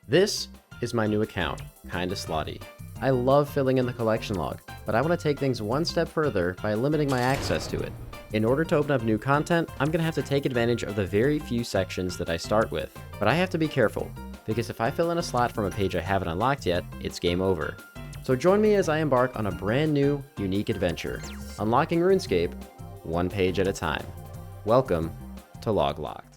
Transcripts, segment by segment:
This is my new account, Kinda Slotty. I love filling in the collection log, but I want to take things one step further by limiting my access to it. In order to open up new content, I'm going to have to take advantage of the very few sections that I start with. But I have to be careful, because if I fill in a slot from a page I haven't unlocked yet, it's game over. So join me as I embark on a brand new, unique adventure, unlocking RuneScape one page at a time. Welcome to Log Locked.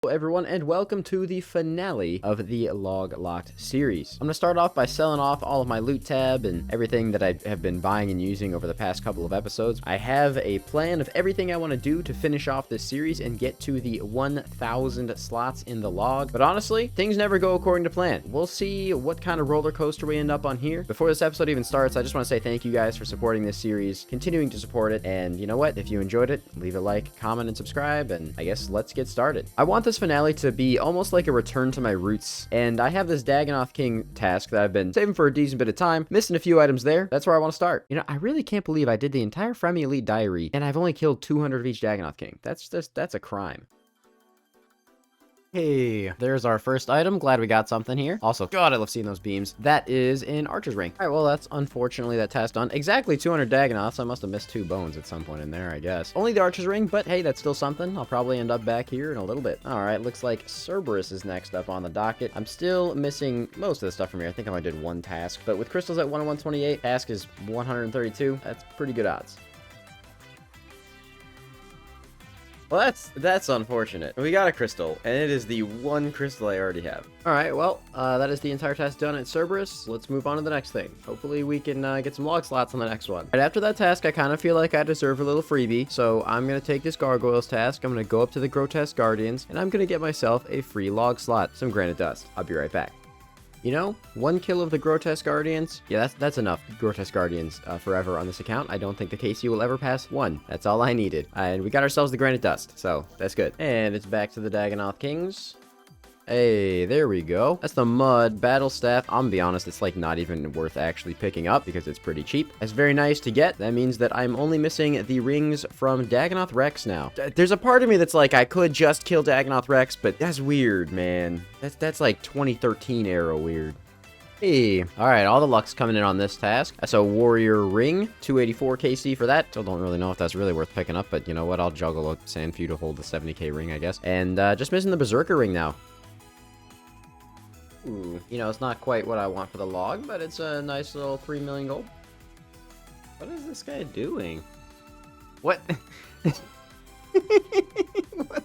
Hello everyone, and welcome to the finale of the Log Locked series. I'm going to start off by selling off all of my loot tab and everything that I have been buying and using over the past couple of episodes. I have a plan of everything I want to do to finish off this series and get to the 1,000 slots in the log. But honestly, things never go according to plan. We'll see what kind of roller coaster we end up on here. Before this episode even starts, I just want to say thank you guys for supporting this series, continuing to support it, and you know what? If you enjoyed it, leave a like, comment, and subscribe, and I guess let's get started. I want this finale to be almost like a return to my roots, and I have this Dagonoth King task that I've been saving for a decent bit of time, missing a few items there. That's where I want to start. You know, I really can't believe I did the entire Fremi Elite diary, and I've only killed 200 of each Dagonoth King. That's a crime. Hey, there's our first item. Glad we got something here. Also, God, I love seeing those beams. That is an Archer's Ring. All right, well, that's unfortunately that task done. Exactly 200 Dagonoths. I must have missed 2 bones at some point in there, I guess. Only the Archer's Ring, but hey, that's still something. I'll probably end up back here in a little bit. All right, looks like Cerberus is next up on the docket. I'm still missing most of the stuff from here. I think I only did 1 task, but with crystals at 1 and 128, task is 132. That's pretty good odds. Well, that's unfortunate. We got a crystal, and it is the 1 crystal I already have. All right, well, that is the entire task done at Cerberus. Let's move on to the next thing. Hopefully, we can get some log slots on the next one. Right after that task, I kind of feel like I deserve a little freebie, so I'm going to take this Gargoyles task. I'm going to go up to the Grotesque Guardians, and I'm going to get myself a free log slot, some Granite Dust. I'll be right back. You know, 1 kill of the Grotesque Guardians. Yeah, that's enough Grotesque Guardians forever on this account. I don't think the KC will ever pass 1. That's all I needed. And we got ourselves the Granite Dust, so that's good. And it's back to the Dagonoth Kings. Hey, there we go. That's the Mud Battle Staff. I'm gonna be honest, it's like not even worth actually picking up because it's pretty cheap. That's very nice to get. That means that I'm only missing the rings from Dagonoth Rex now. There's a part of me that's like, I could just kill Dagonoth Rex, but that's weird, man. That's like 2013 era weird. Hey, all right, all the luck's coming in on this task. That's a Warrior Ring, 284 KC for that. Still don't really know if that's really worth picking up, but you know what? I'll juggle a Sandfew to hold the 70k ring, I guess. And just missing the Berserker Ring now. Ooh, you know, it's not quite what I want for the log, but it's a nice little 3 million gold. What is this guy doing? What? What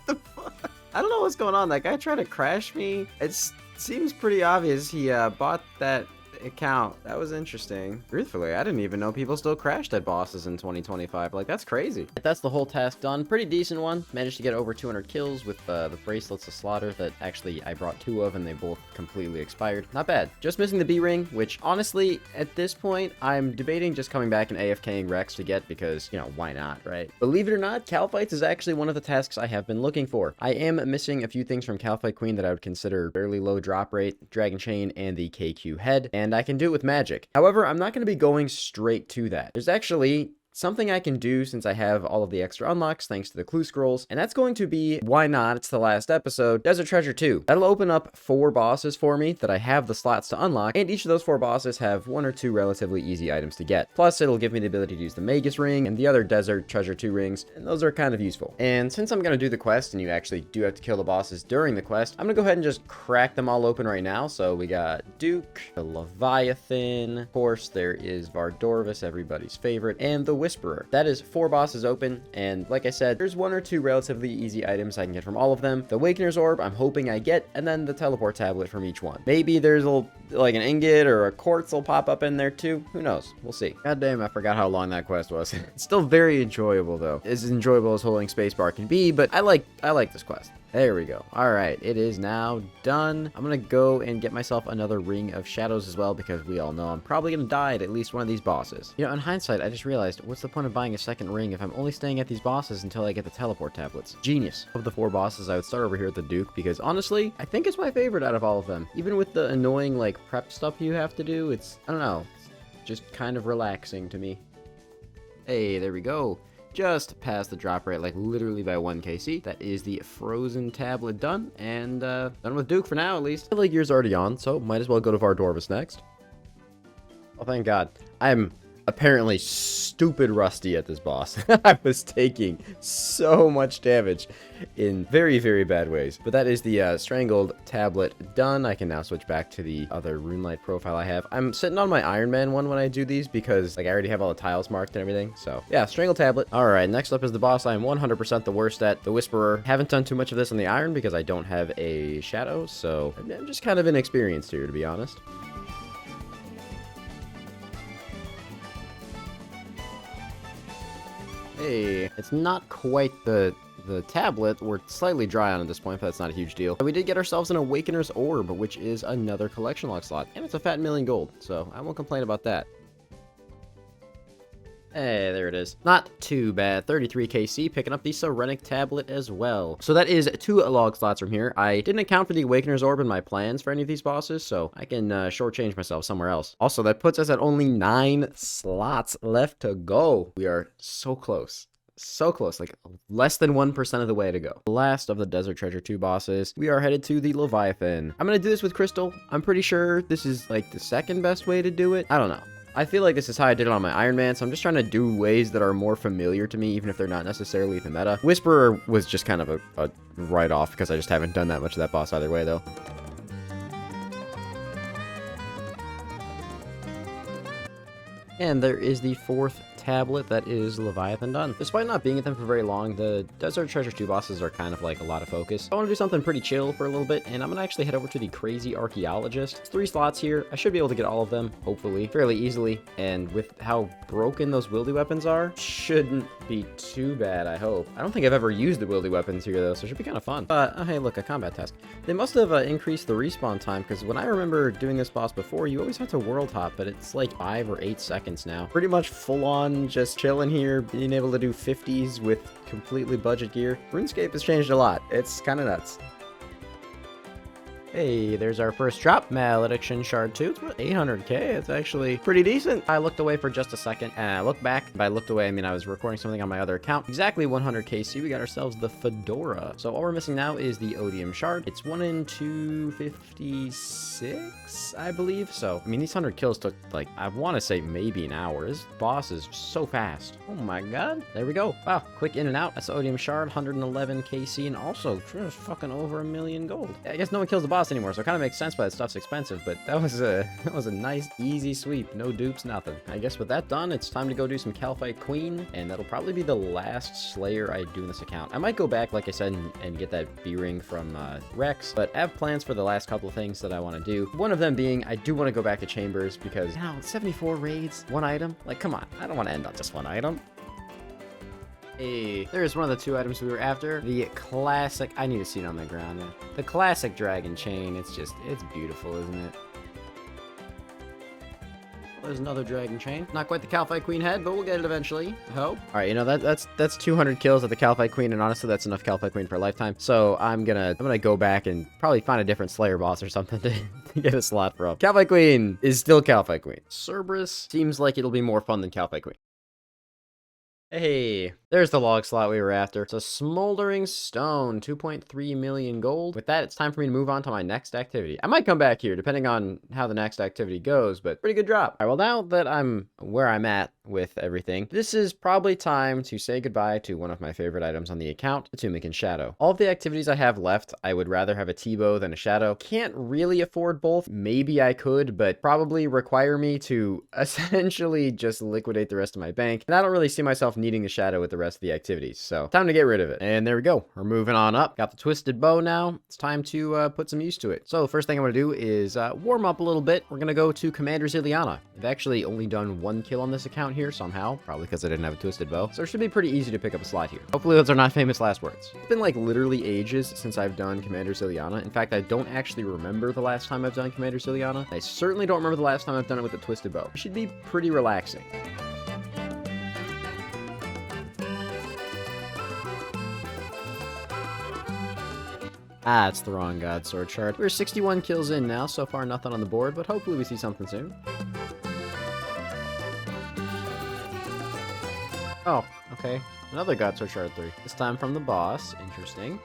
the fuck? I don't know what's going on. That guy tried to crash me. It seems pretty obvious he bought that account. That was interesting. Truthfully, I didn't even know people still crashed at bosses in 2025. Like, that's crazy. That's the whole task done. Pretty decent one. Managed to get over 200 kills with the bracelets of slaughter that actually I brought 2 of, and they both completely expired. Not bad. Just missing the B ring, which honestly, at this point, I'm debating just coming back and AFKing Rex to get because, you know, why not, right? Believe it or not, Calfights is actually one of the tasks I have been looking for. I am missing a few things from Calfight Queen that I would consider fairly low drop rate, Dragon Chain, and the KQ head, and I can do it with magic. However, I'm not going to be going straight to that. There's actually something I can do since I have all of the extra unlocks thanks to the clue scrolls, and that's going to be, why not, it's the last episode, Desert Treasure 2. That'll open up 4 bosses for me that I have the slots to unlock, and each of those 4 bosses have 1 or 2 relatively easy items to get. Plus, it'll give me the ability to use the Magus Ring and the other Desert Treasure 2 rings, and those are kind of useful. And since I'm going to do the quest, and you actually do have to kill the bosses during the quest, I'm going to go ahead and just crack them all open right now. So we got Duke, the Leviathan, of course there is Vardorvis, everybody's favorite, and the Whisperer. That is 4 bosses open, and like I said, there's 1 or 2 relatively easy items I can get from all of them. The Awakener's Orb, I'm hoping I get, and then the Teleport Tablet from each one. Maybe there's like an ingot or a quartz will pop up in there too. Who knows? We'll see. God damn, I forgot how long that quest was. It's still very enjoyable though. As enjoyable as holding spacebar can be, but I like this quest. There we go. All right, it is now done. I'm gonna go and get myself another Ring of Shadows as well, because we all know I'm probably gonna die at least one of these bosses. You know, in hindsight, I just realized, what's the point of buying a second ring if I'm only staying at these bosses until I get the teleport tablets? Genius. Of the 4 bosses, I would start over here at the Duke, because honestly, I think it's my favorite out of all of them. Even with the annoying, like, prep stuff you have to do, it's, I don't know, it's just kind of relaxing to me. Hey, there we go. just past the drop rate, like literally by 1 KC. That is the frozen tablet done, and done with Duke for now, at least. The League Year's already on, so might as well go to Vardorvis next. Oh, thank God. I'm apparently stupid rusty at this boss. I was taking so much damage in very, very bad ways. But that is the strangled tablet done. I can now switch back to the other runelight profile I have. I'm sitting on my Iron Man one when I do these because like I already have all the tiles marked and everything. So yeah, strangled tablet. All right, next up is the boss I am 100% the worst at, the Whisperer. Haven't done too much of this on the Iron because I don't have a shadow, so I'm just kind of inexperienced here, to be honest. Hey, it's not quite the tablet. We're slightly dry on at this point, but that's not a huge deal. We did get ourselves an Awakener's Orb, which is another collection log slot, and it's a fat million gold, so I won't complain about that. Hey, there it is. Not too bad. 33 KC, picking up the Serenic tablet as well. So that is 2 log slots from here. I didn't account for the Awakener's Orb in my plans for any of these bosses, so I can shortchange myself somewhere else. Also, that puts us at only 9 slots left to go. We are so close. So close, like less than 1% of the way to go. Last of the Desert Treasure 2 bosses, we are headed to the Leviathan. I'm gonna do this with Crystal. I'm pretty sure this is like the second best way to do it. I don't know. I feel like this is how I did it on my Iron Man, so I'm just trying to do ways that are more familiar to me, even if they're not necessarily the meta. Whisperer was just kind of a write-off, because I just haven't done that much of that boss either way, though. And there is the 4th tablet that is Leviathan done. Despite not being at them for very long, the Desert Treasure 2 bosses are kind of like a lot of focus. I want to do something pretty chill for a little bit, and I'm gonna actually head over to the Crazy Archaeologist. It's 3 slots here. I should be able to get all of them, hopefully, fairly easily. And with how broken those wieldy weapons are, shouldn't be too bad, I hope. I don't think I've ever used the wieldy weapons here, though, so it should be kind of fun. Hey, look, a combat task. They must have increased the respawn time, because when I remember doing this boss before, you always had to world hop, but it's like 5 or 8 seconds now. Pretty much full on just chilling here, being able to do 50s with completely budget gear. RuneScape has changed a lot. It's kind of nuts. Hey, there's our first drop. Malediction Shard 2. It's worth 800k. It's actually pretty decent. I looked away for just a second, and I looked back. By looked away, I mean I was recording something on my other account. Exactly 100kc. We got ourselves the Fedora. So all we're missing now is the Odium Shard. It's 1 in 256, I believe. So, I mean, these 100 kills took, like, I want to say maybe an hour. This boss is so fast. Oh my god. There we go. Wow, quick in and out. That's Odium Shard, 111kc, and also just fucking over 1 million gold. I guess no one kills the boss anymore, so it kind of makes sense why that stuff's expensive, but that was a nice easy sweep. No dupes, nothing. I guess with that done, it's time to go do some Calphite Queen, and that'll probably be the last Slayer I do in this account. I might go back, like I said, and get that B-ring from Rex, but I have plans for the last couple of things that I want to do. One of them being, I do want to go back to Chambers, because now 74 raids, 1 item? Like, come on, I don't want to end on just 1 item. Hey, there's one of the 2 items we were after. The classic, I need to see it on the ground, man. The classic dragon chain. It's beautiful, isn't it? There's another dragon chain. Not quite the Calphite Queen head, but we'll get it eventually, I hope. All right, you know, that's 200 kills at the Calphite Queen, and honestly, that's enough Calphite Queen for a lifetime. So I'm gonna go back and probably find a different Slayer boss or something to get a slot from. Calphite Queen is still Calphite Queen. Cerberus seems like it'll be more fun than Calphite Queen. Hey, there's the log slot we were after. It's a Smoldering Stone, 2.3 million gold. With that, it's time for me to move on to my next activity. I might come back here, depending on how the next activity goes, but pretty good drop. All right, well, now that I'm where I'm at with everything, this is probably time to say goodbye to one of my favorite items on the account, the Tunic and Shadow. All of the activities I have left, I would rather have a T-bow than a Shadow. Can't really afford both. Maybe I could, but probably require me to essentially just liquidate the rest of my bank, and I don't really see myself needing the Shadow with the rest of the activities, so time to get rid of it. And there we go. We're moving on up. Got the Twisted Bow now. It's time to put some use to it. So the first thing I'm going to do is warm up a little bit. We're going to go to Commander Ziliana. I've actually only done 1 kill on this account here somehow, probably because I didn't have a Twisted Bow, so it should be pretty easy to pick up a slot here. Hopefully those are not famous last words. It's been like literally ages since I've done Commander Ziliana. In fact, I don't actually remember the last time I've done Commander Ziliana. I certainly don't remember the last time I've done it with the Twisted Bow. It should be pretty relaxing. Ah, it's the wrong God Sword Shard. We're 61 kills in now. So far, nothing on the board, but hopefully we see something soon. Oh, okay. Another Guts or Shard 3. This time from the boss. Interesting.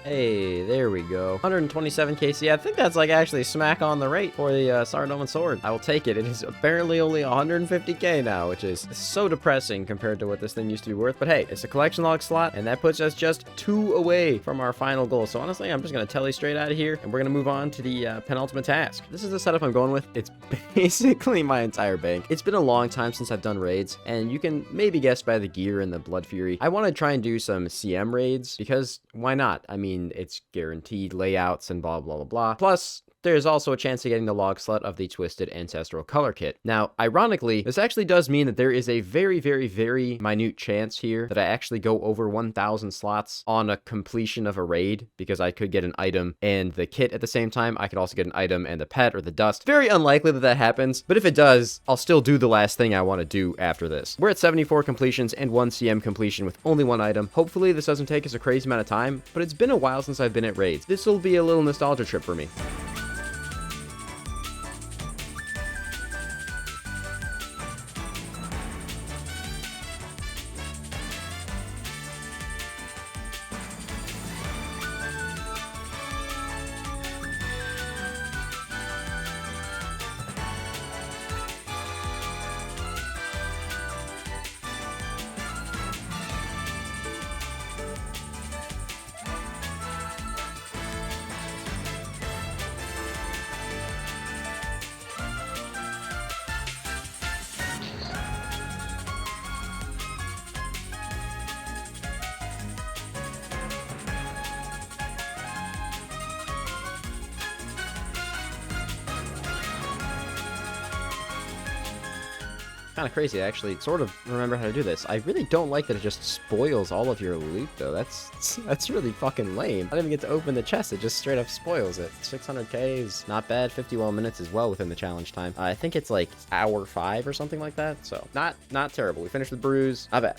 Hey, there we go. 127 KC. I think that's like actually smack on the rate for the Sardoman Sword. I will take it. It is apparently only 150k now, which is so depressing compared to what this thing used to be worth. But hey, it's a collection log slot, and that puts us just 2 away from our final goal. So honestly, I'm just going to telly straight out of here, and we're going to move on to the penultimate task. This is the setup I'm going with. It's basically my entire bank. It's been a long time since I've done raids, and you can maybe guess by the gear and the Blood Fury. I want to try and do some CM raids, because why not? I mean, it's guaranteed layouts and blah, blah, blah, blah. Plus, there's also a chance of getting the log slot of the Twisted Ancestral Color Kit. Now, ironically, this actually does mean that there is a very, very, very minute chance here that I actually go over 1,000 slots on a completion of a raid, because I could get an item and the kit at the same time. I could also get an item and the pet or the dust. Very unlikely that that happens, but if it does, I'll still do the last thing I want to do after this. We're at 74 completions and 1 CM completion with only 1 item. Hopefully, this doesn't take us a crazy amount of time, but it's been a while since I've been at raids. This will be a little nostalgia trip for me. Kind of crazy, I actually sort of remember how to do this. I really don't like that it just spoils all of your loot, though. That's really fucking lame. I don't even get to open the chest, it just straight up spoils it. 600k is not bad, 51 minutes as well within the challenge time. I think it's like hour 5 or something like that, so not terrible. We finished the bruise, not bad.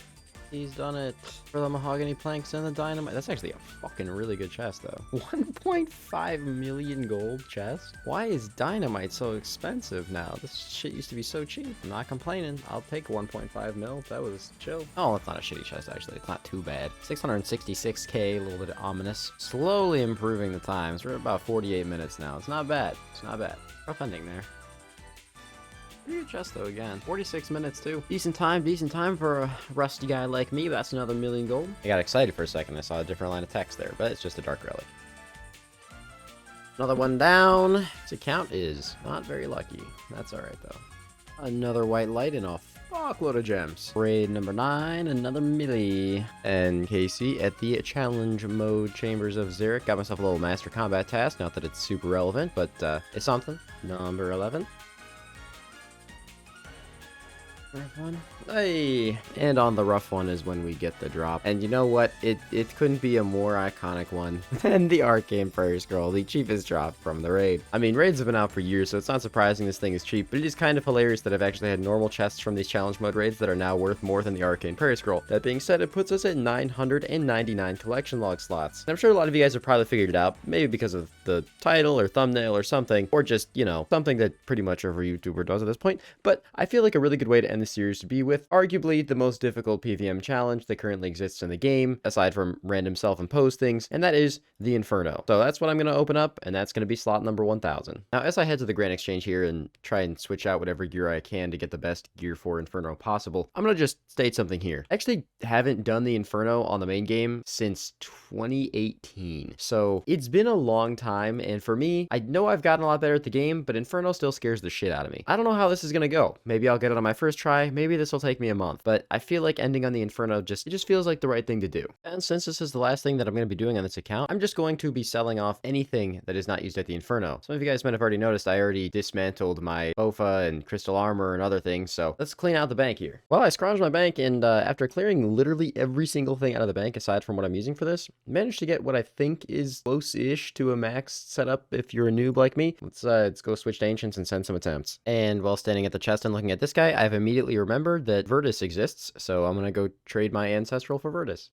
He's done it for the mahogany planks and the dynamite. That's actually a fucking really good chest, though. 1.5 million gold chest? Why is dynamite so expensive now? This shit used to be so cheap. I'm not complaining. I'll take 1.5 mil. That was chill. Oh, it's not a shitty chest, actually. It's not too bad. 666k, a little bit ominous. Slowly improving the times. We're at about 48 minutes now. It's not bad. It's not bad. Rough ending there. Pretty good chest, though, again. 46 minutes, too. Decent time for a rusty guy like me. That's another million gold. I got excited for a second. I saw a different line of text there, but it's just a dark relic. Another one down. This account is not very lucky. That's alright, though. Another white light and a fuckload of gems. Raid number 9, another milli. And KC at the challenge mode chambers of Xeric. Got myself a little master combat task. Not that it's super relevant, but it's something. Number 11. Rough one. Hey! And on the rough one is when we get the drop. And you know what? It couldn't be a more iconic one than the Arcane Prairie Scroll, the cheapest drop from the raid. I mean, raids have been out for years, so it's not surprising this thing is cheap, but it is kind of hilarious that I've actually had normal chests from these challenge mode raids that are now worth more than the Arcane Prairie Scroll. That being said, it puts us at 999 collection log slots. And I'm sure a lot of you guys have probably figured it out, maybe because of the title or thumbnail or something, or just, you know, something that pretty much every YouTuber does at this point. But I feel like a really good way to end the series to be with arguably the most difficult PVM challenge that currently exists in the game, aside from random self-imposed things, and that is the Inferno. So that's what I'm going to open up, and that's going to be slot number 1000. Now, as I head to the Grand Exchange here and try and switch out whatever gear I can to get the best gear for Inferno possible, I'm going to just state something here. I actually haven't done the Inferno on the main game since 2018. So it's been a long time, and for me, I know I've gotten a lot better at the game, but Inferno still scares the shit out of me. I don't know how this is going to go. Maybe I'll get it on my first try, maybe this will take me a month, but I feel like ending on the Inferno it just feels like the right thing to do. And since this is the last thing that I'm going to be doing on this account, I'm just going to be selling off anything that is not used at the Inferno. Some of you guys might have already noticed I already dismantled my Bofa and crystal armor and other things, so let's clean out the bank here. Well, I scrounged my bank, and after clearing literally every single thing out of the bank aside from what I'm using for this, managed to get what I think is close-ish to a max setup if you're a noob like me. Let's go switch to Ancients and send some attempts. And while standing at the chest and looking at this guy, I've immediately remembered that Virtus exists, so I'm gonna go trade my Ancestral for Virtus.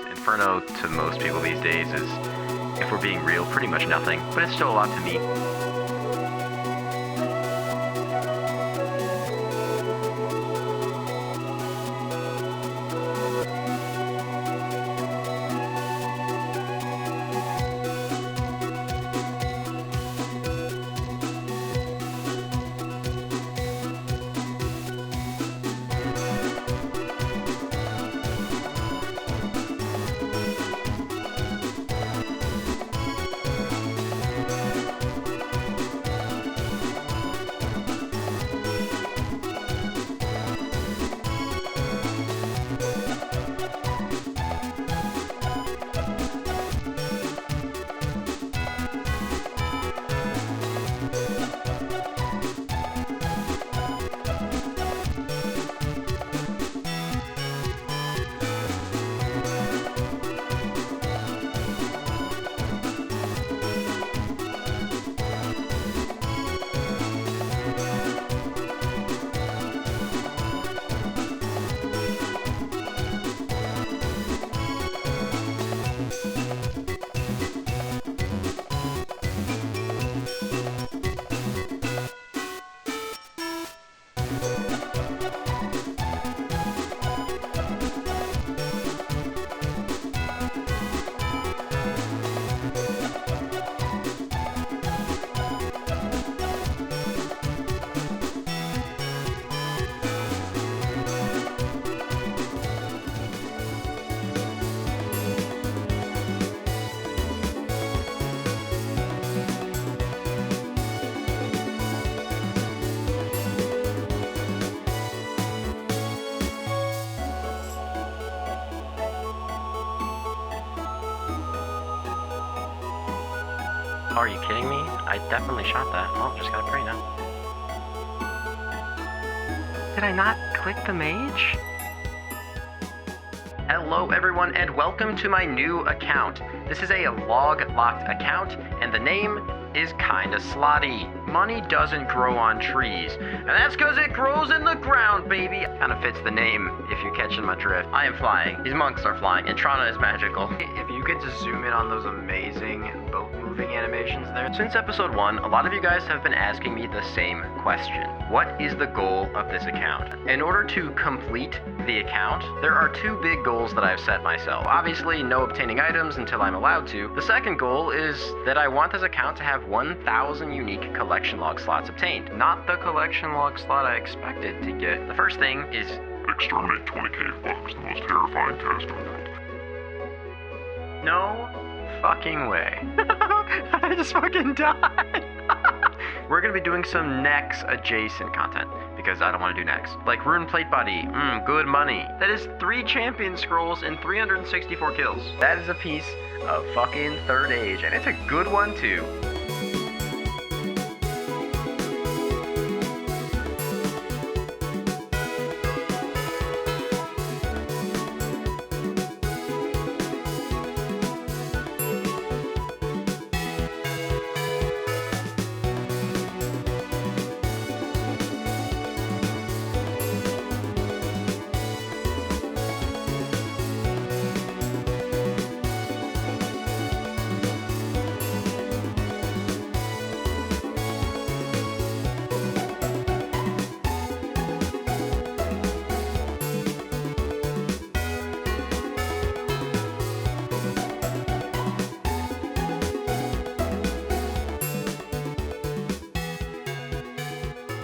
Inferno to most people these days is, if we're being real, pretty much nothing, but it's still a lot to me. Are you kidding me? I definitely shot that. Well, just gotta pray now. Did I not click the mage? Hello everyone and welcome to my new account. This is a log-locked account and the name is kinda slotty. Money doesn't grow on trees, and that's cause it grows in the ground, baby. Kinda fits the name, if you're catching my drift. I am flying, these monks are flying, and Trana is magical. If you could just zoom in on those amazing boat moving animations there. Since episode 1, a lot of you guys have been asking me the same question. What is the goal of this account? In order to complete the account, there are two big goals that I've set myself. Obviously, no obtaining items until I'm allowed to. The second goal is that I want this account to have 1,000 unique collection log slots obtained. Not the collection log slot I expected to get. The first thing is exterminate 20 cave bugs, the most terrifying task on earth. no fucking way. I just fucking died. We're gonna be doing some Nex adjacent content because I don't want to do Nex. Like Rune Plate Body, good money. That is 3 champion scrolls and 364 kills. That is a piece of fucking third age, and it's a good one too.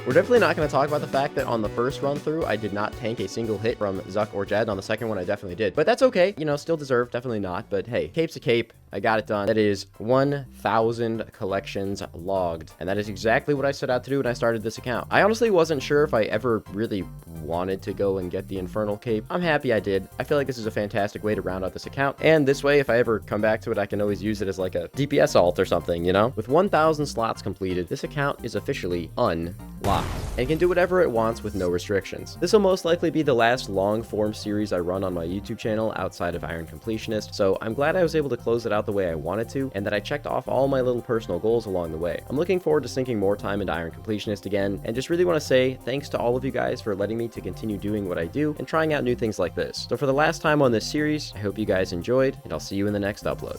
We're definitely not going to talk about the fact that on the first run through, I did not tank a single hit from Zuck or Jed. On the second one, I definitely did. But that's okay. You know, still deserved. Definitely not. But hey, cape's a cape. I got it done. That is 1,000 collections logged. And that is exactly what I set out to do when I started this account. I honestly wasn't sure if I ever really wanted to go and get the Infernal Cape. I'm happy I did. I feel like this is a fantastic way to round out this account. And this way, if I ever come back to it, I can always use it as like a DPS alt or something, you know? With 1,000 slots completed, this account is officially unlocked and can do whatever it wants with no restrictions. This will most likely be the last long-form series I run on my YouTube channel outside of Iron Completionist, so I'm glad I was able to close it out the way I wanted to, and that I checked off all my little personal goals along the way. I'm looking forward to sinking more time into Iron Completionist again, and just really want to say thanks to all of you guys for letting me to continue doing what I do and trying out new things like this. So for the last time on this series, I hope you guys enjoyed, and I'll see you in the next upload.